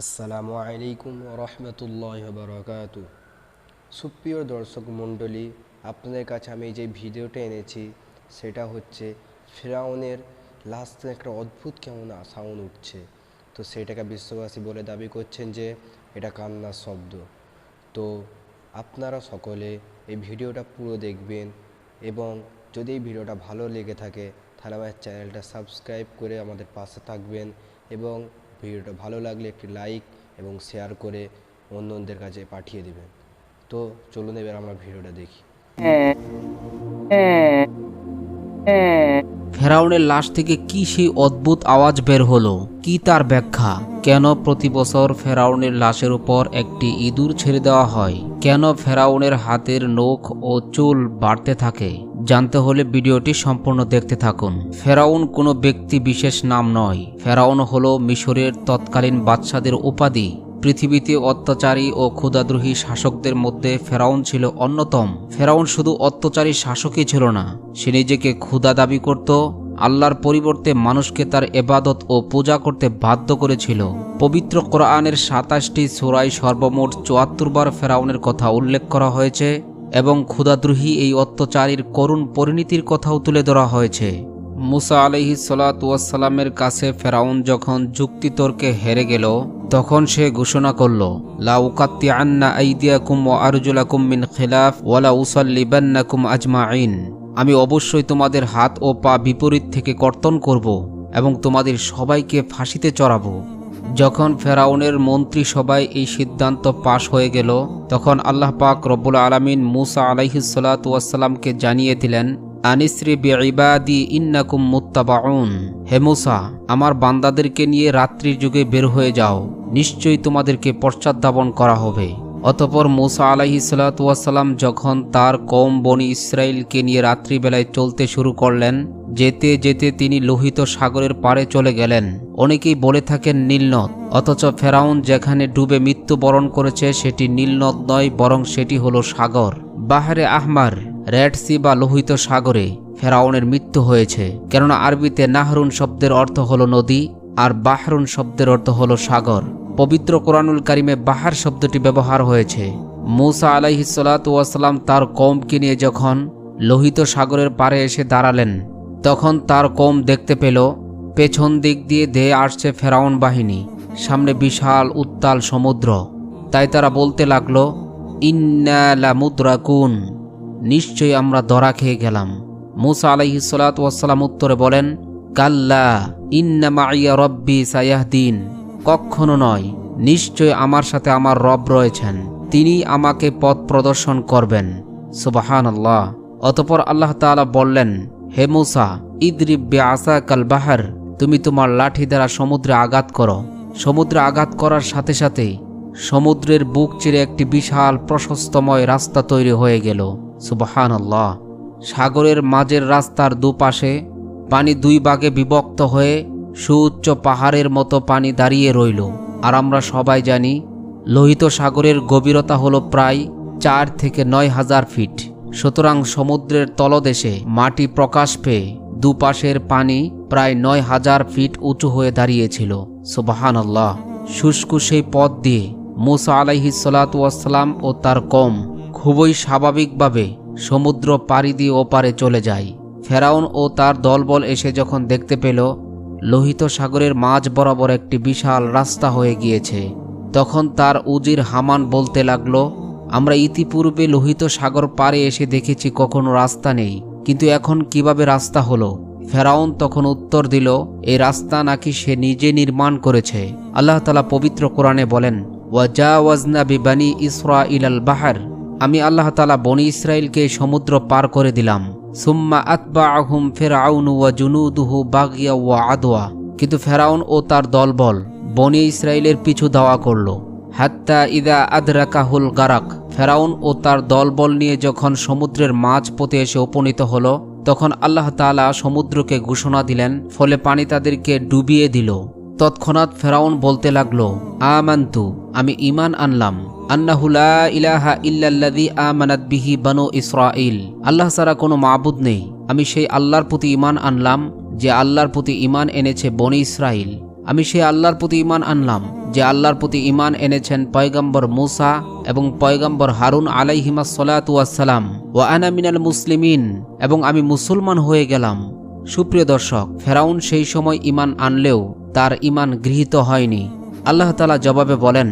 আসসালামু আলাইকুম রহমতুল্লাহ বারাকাতু। সুপ্রিয় দর্শক মণ্ডলী, আপনাদের কাছে আমি যে ভিডিওটা এনেছি সেটা হচ্ছে ফেরাউনের লাশ থেকে একটা অদ্ভুত কেমন সাউন্ড উঠছে। তো সেটাকে বিশ্ববাসী বলে দাবি করছেন যে এটা কান্নার শব্দ। তো আপনারা সকলে এই ভিডিওটা পুরো দেখবেন এবং যদি এই ভিডিওটা ভালো লেগে থাকে তাহলে আমার চ্যানেলটা সাবস্ক্রাইব করে আমাদের পাশে থাকবেন এবং ভিডিওটা ভালো লাগলে একটি লাইক এবং শেয়ার করে অন্যদের কাছে পাঠিয়ে দেবেন। তো চলুন এবার আমরা ভিডিওটা দেখি। ফেরাউনের লাশ থেকে কি সেই অদ্ভুত আওয়াজ বের হলো, কি তার ব্যাখ্যা? কেন প্রতি বছর ফেরাউনের লাশের উপর একটি ইঁদুর ছেড়ে দেওয়া হয়? কেন ফেরাউনের হাতের নখ ও চুল বাড়তে থাকে? জানতে হলে ভিডিওটি সম্পূর্ণ দেখতে থাকুন। ফেরাউন কোনো ব্যক্তি বিশেষ নাম নয়। ফেরাউন হলো মিশরের তৎকালীন বাদশাদের উপাধি। পৃথিবীতে অত্যাচারী ও ক্ষুধাদ্রোহী শাসকদের মধ্যে ফেরাউন ছিল অন্যতম। ফেরাউন শুধু অত্যাচারী শাসকই ছিল না, সে নিজেকে ক্ষুধা দাবি করত, আল্লাহর পরিবর্তে মানুষকে তার ইবাদত ও পূজা করতে বাধ্য করেছিল। পবিত্র কোরআনের ২৭টি সূরায় সর্বমোট ৭৪ বার ফেরাউনের কথা উল্লেখ করা হয়েছে এবং ক্ষুধাদ্রোহী এই অত্যাচারীর করুণ পরিণতির কথাও তুলে ধরা হয়েছে। মুসা আলাইহিস সালাতু ওয়াস সালামের কাছে ফেরাউন যখন যুক্তিতর্কে হেরে গেল, তখন সে ঘোষণা করল, লা উকাত্তিআন্না আইদিয়াকুম ওয়া আরজুলাকুম মিন খিলাফ ওয়া লা উসাল্লিবান্নাকুম আজমাইন। আমি অবশ্যই তোমাদের হাত ও পা বিপরীত থেকে কর্তন করব এবং তোমাদের সবাইকে ফাঁসিতে চড়াবো। যখন ফেরাউনের মন্ত্রী সবাই এই সিদ্ধান্ত পাশ হয়ে গেল, তখন আল্লাহ পাক রব্বুল আলামিন মুসা আলাইহিস সালাতু ওয়াস সালামকে জানিয়ে দিলেন, আনিসরি বিইবাদি ইন্নাকুম মুত্তাবাউন। হে মুসা, আমার বান্দাদেরকে নিয়ে রাত্রির যুগে বের হয়ে যাও, নিশ্চয়ই তোমাদেরকে পশ্চাৎধাবন করা হবে। অতঃপর মুসা আলাইহিস সালাতু ওয়াস সালাম যখন তার কওম বনি ইসরাইলকে নিয়ে রাত্রিবেলায় চলতে শুরু করলেন, যেতে যেতে তিনি লোহিত সাগরের পাড়ে চলে গেলেন। অনেকেই বলে থাকেন নীলনদ, অথচ ফেরাউন যেখানে ডুবে মৃত্যুবরণ করেছে সেটি নীলনদ নয়, বরং সেটি হলো সাগর। বাহরে আহমার, রেড সি বা লোহিত সাগরে ফেরাউনের মৃত্যু হয়েছে। কেননা আরবিতে নাহরুন শব্দের অর্থ হলো নদী আর বাহরুন শব্দের অর্থ হলো সাগর। পবিত্র কোরআনুল কারিমে বাহার শব্দটি ব্যবহার হয়েছে। মুসা আলাইহিস সালাতু ওয়াস সালাম তার কওমকে নিয়ে যখন লোহিত সাগরের পাড়ে এসে দাঁড়ালেন, তখন তার কওম দেখতে পেল পেছন দিক দিয়ে ধেয়ে আসছে ফেরাউন বাহিনী, সামনে বিশাল উত্তাল সমুদ্র। তাই তারা বলতে লাগলো, ইন্না লামুদরাকুন, নিশ্চয়ই আমরা ধরা খেয়ে গেলাম। মুসা আলাইহিস সালাতু ওয়াস সালাম উত্তরে বলেন, কাল্লা ইন্না মাইয়া রব্বি সায়াহদিন, কখনো নয়, নিশ্চয় আমার সাথে আমার রব রয়েছেন, তিনি আমাকে পথ প্রদর্শন করবেন। সুবহানাল্লাহ। অতঃপর আল্লাহ তাআলা বললেন, হে মুসা, ইদরিব বিআসাকাল বাহর, তুমি তোমার লাঠি দ্বারা সমুদ্রে আঘাত করো। সমুদ্রে আঘাত করার সাথে সাথেই সমুদ্রের বুক চিরে একটি বিশাল প্রশস্তময় রাস্তা তৈরি হয়ে গেল। সুবহানাল্লাহ। সাগরের মাঝের রাস্তার দুপাশে পানি দুই ভাগে বিভক্ত হয়ে সুউচ্চ পাহাড়ের মতো পানি দাঁড়িয়ে রইল। আর আমরা সবাই জানি লোহিত সাগরের গভীরতা হলো প্রায় ৪ থেকে ৯ হাজার ফিট। সুতরাং সমুদ্রের তলদেশে মাটি প্রকাশ পেয়ে দুপাশের পানি প্রায় ৯ হাজার ফিট উঁচু হয়ে দাঁড়িয়েছিল। সুবহানাল্লাহ। শুষ্ক সেই পথ দিয়ে মুসা আলাইহিস সালাতু ওয়াস সালাম ও তার কওম খুবই স্বাভাবিকভাবে সমুদ্র পাড়ি দিয়ে ওপারে চলে যায়। ফেরাউন ও তার দলবল এসে যখন দেখতে পেল লোহিত সাগরের মাঝ বরাবর একটি বিশাল রাস্তা হয়ে গিয়েছে, তখন তার উজির হামান বলতে লাগলো, আমরা ইতিপূর্বে লোহিত সাগর পাড়ে এসে দেখেছি কখনো রাস্তা নেই, কিন্তু এখন কিভাবে রাস্তা হলো? ফেরাউন তখন উত্তর দিল, এই রাস্তা নাকি সে নিজে নির্মাণ করেছে। আল্লাহ তাআলা পবিত্র কোরআনে বলেন, ওয়াজাওয়াজনা বিবানি ইসরাঈলাল বাহর, আমি আল্লাহ তাআলা বনি ইসরাইলকে সমুদ্র পার করে দিলাম। সুম্মা আতবাআহুম ফিরআউনু ওয়া জুনুদুহু বাগিয়া ওয়া আদওয়া, কিন্তু ফেরাউন ও তার দলবল বনি ইসরাইলের পিছু ধাওয়া করল। হাত্তা ইদা আদরাকাহুল গারাক, ফেরাউন ও তার দলবল নিয়ে যখন সমুদ্রের মাঝ পথে এসে উপনীত হলো, তখন আল্লাহ তাআলা সমুদ্রকে ঘোষণা দিলেন, ফলে পানি তাদেরকে ডুবিয়ে দিল। তৎক্ষণাৎ ফেরাউন বলতে লাগলো, আমানতু, আমি ঈমান আনলাম, আন্নাহু লা ইলাহা ইল্লাল্লাযী আমানাত বিহি বানু ইসরাঈল, আল্লাহ ছাড়া কোনো মাবুদ নেই। আমি সেই আল্লাহর প্রতি ঈমান আনলাম যে আল্লাহর প্রতি ঈমান এনেছে বনি ইসরাঈল। আমি সেই আল্লাহর প্রতি ঈমান আনলাম যে আল্লাহর প্রতি ঈমান এনেছেন পয়গম্বর মূসা এবং পয়গম্বর হারুন আলাইহিমাস সালাতু ওয়াস সালাম, ওয়া আনা মিনাল মুসলিমিন, এবং আমি মুসলমান হয়ে গেলাম। সুপ্রিয় দর্শক, ফেরাউন সেই সময় ঈমান আনলেও তার ঈমান গৃহীত হয়নি। আল্লাহ তাআলা জবাবে বলেন,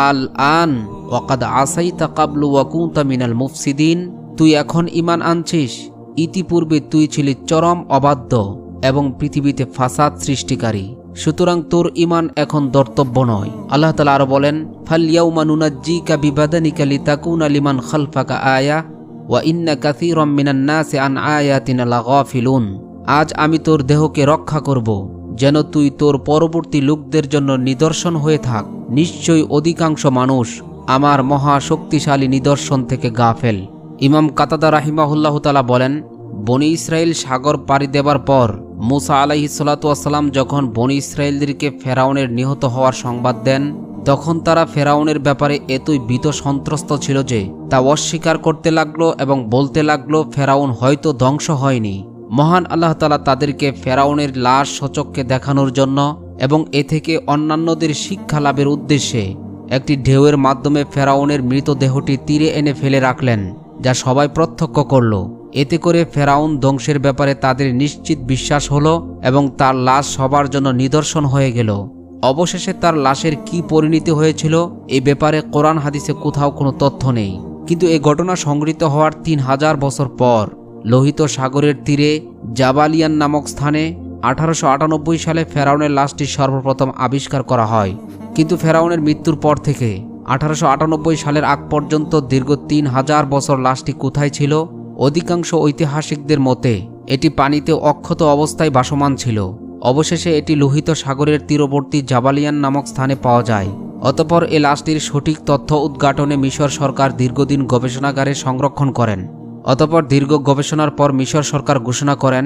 আল আন ওয়াকাদ আসাইতা কাবলু ওয়া কুনতা মিনাল মুফসিদিন, তুই এখন ঈমান আনছিস, ইতিপূর্বে তুই ছিলি চরম অবাধ্য এবং পৃথিবীতে ফাসাদ সৃষ্টিকারী, সুতরাং তোর ঈমান এখন দর্তব্য নয়। আল্লাহ তাআলা আরো বলেন, ফালইয়াউমা নুনাজ্জিকা বিবাদানিকা লিতাকুনা লিমান খালফাকা আয়া ওয়া ইন্না কাসীরাম মিনান নাসি আন আয়াতিনা লাগাফিলুন, আজ আমি তোর দেহকে রক্ষা করব, যেন তুই তোর পরবর্তী লোকদের জন্য নিদর্শন হয়ে থাক। নিশ্চয়ই অধিকাংশ মানুষ আমার মহা শক্তিশালী নিদর্শন থেকে গাফেল। ইমাম কাতাদা রাহিমাহুল্লাহ তাআলা বলেন, বনি ইসরায়েল সাগর পাড়ি দেবার পর মূসা আলাইহিস সালাতু ওয়াস সালাম যখন বনি ইসরায়েলদেরকে ফেরাউনের নিহত হওয়ার সংবাদ দেন, তখন তারা ফেরাউনের ব্যাপারে এতই ভীত সন্ত্রস্ত ছিল যে তা অস্বীকার করতে লাগলো এবং বলতে লাগলো ফেরাউন হয়তো ধ্বংস হয়নি। মহান আল্লাহ তাআলা তাদেরকে ফেরাউনের লাশ সচক্ষে দেখানোর জন্য এবং এ থেকে অন্যান্যদের শিক্ষা লাভের উদ্দেশ্যে একটি ঢেউয়ের মাধ্যমে ফেরাউনের মৃতদেহটি তীরে এনে ফেলে রাখলেন, যা সবাই প্রত্যক্ষ করল। এতে করে ফেরাউন ধ্বংসের ব্যাপারে তাদের নিশ্চিত বিশ্বাস হলো এবং তার লাশ সবার জন্য নিদর্শন হয়ে গেল। অবশেষে তার লাশের কি পরিণতি হয়েছিল এ ব্যাপারে কোরআন হাদিসে কোথাও কোনো তথ্য নেই, কিন্তু এই ঘটনা সংঘটিত হওয়ার 3000 বছর পর লোহিত সাগরের তীরে জাবালিয়ান নামক স্থানে 1898 সালে ফেরাউনের লাশটি সর্বপ্রথম আবিষ্কার করা হয়। কিন্তু ফেরাউনের মৃত্যুর পর থেকে 1898 সালের আগ পর্যন্ত দীর্ঘ 3000 বছর লাশটি কোথায় ছিল? অধিকাংশ ঐতিহাসিকদের মতে এটি পানিতে অক্ষত অবস্থায় ভাসমান ছিল। অবশেষে এটি লোহিত সাগরের তীরবর্তী জাবালিয়ান নামক স্থানে পাওয়া যায়। অতঃপর এ লাশটির সঠিক তথ্য উদ্ঘাটনে মিশর সরকার দীর্ঘদিন গবেষণাগারে সংরক্ষণ করেন। অতঃপর দীর্ঘ গবেষণার পর মিশর সরকার ঘোষণা করেন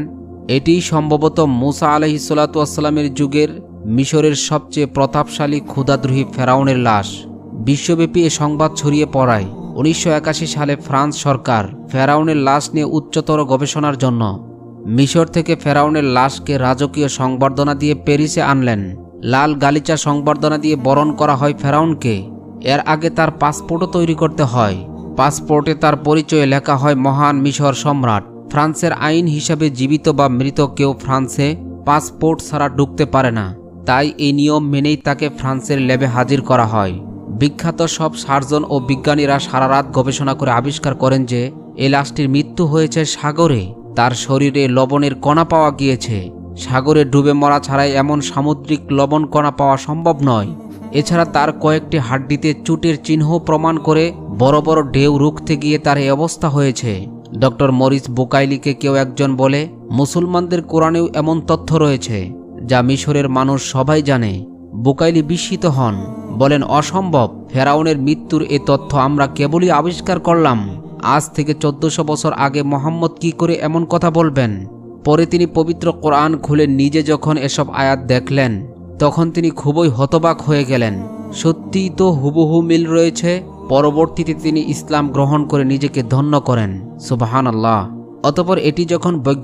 এটি সম্ভবত মূসা আলাইহিস সালাতু ওয়াস সালামের যুগের মিশরের সবচেয়ে প্রতাপশালী ক্ষুধাদ্রোহী ফেরাউনের লাশ। বিশ্বব্যাপী এ সংবাদ ছড়িয়ে পড়ায় 1981 সালে ফ্রান্স সরকার ফেরাউনের লাশ নিয়ে উচ্চতর গবেষণার জন্য মিশর থেকে ফেরাউনের লাশকে রাজকীয় সংবর্ধনা দিয়ে প্যারিসে আনলেন। লাল গালিচা সংবর্ধনা দিয়ে বরণ করা হয় ফেরাউনকে। এর আগে তার পাসপোর্টও তৈরি করতে হয়। পাসপোর্টে তার পরিচয়ে লেখা হয় মহান মিশর সম্রাট। ফ্রান্সের আইন হিসাবে জীবিত বা মৃত কেউ ফ্রান্সে পাসপোর্ট ছাড়া ঢুকতে পারে না, তাই এই নিয়ম মেনেই তাকে ফ্রান্সের ল্যাবে হাজির করা হয়। বিখ্যাত সব সার্জন ও বিজ্ঞানীরা সারা রাত গবেষণা করে আবিষ্কার করেন যে এই লাশটির মৃত্যু হয়েছে সাগরে। তার শরীরে লবণের কণা পাওয়া গিয়েছে। সাগরে ডুবে মরা ছাড়াই এমন সামুদ্রিক লবণ কণা পাওয়া সম্ভব নয়। এছাড়া তার কয়েকটি হাড্ডিতে চুটের চিহ্ন প্রমাণ করে বড় বড় ঢেউ রুখতে গিয়ে তার এই অবস্থা হয়েছে। ডক্টর মরিস বুকাইলিকে কেউ একজন বলে, মুসলমানদের কোরআনেও এমন তথ্য রয়েছে যা মিশরের মানুষ সবাই জানে। বুকাইলি বিস্মিত হন, বলেন, অসম্ভব, ফেরাউনের মৃত্যুর এ তথ্য আমরা কেবলই আবিষ্কার করলাম। আজ থেকে 1400 বছর আগে মোহাম্মদ কি করে এমন কথা বলবেন? পরে তিনি পবিত্র কোরআন খুলে নিজে যখন এসব আয়াত দেখলেন তখন তিনি খুবই হতবাক হয়ে গেলেন। সত্যিই তো হুবহু মিল রয়েছে। পরবর্তীতে তিনি ইসলাম গ্রহণ করে নিজেকে ধন্য করেন। সুবহানাল্লাহ। অতঃপর এটি যখন বৈজ্ঞানিক